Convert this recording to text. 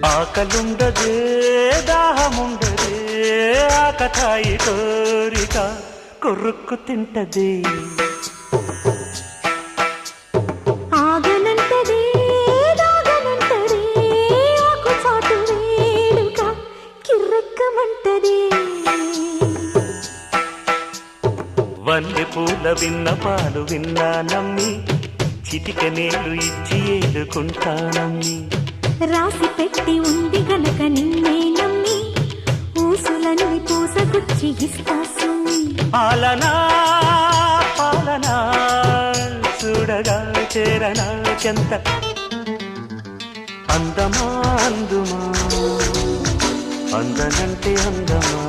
ఆకలుండదే దాహముండదే ఆకతాయి కోరిక కొరుక్కు తింటది ఆగనంటదే దాగనంటదే ఆకు చాటు వేడుక కిర్రెక్కమంటదే వల్లె పూల విన్నపాలు విన్నా నమ్మి చిటిక నేలు ఇచ్చి ఏడుకుంటానమ్మి రాసి పెట్టి ఉంది గనక నిన్నే నమ్మి ఊసులన్నీ పూసగుచ్చి ఇస్తా సుమ్మి పాలనా పాలనా చూడగా చేరనా చెంత అందమా అందుమా అందనంటే అందమా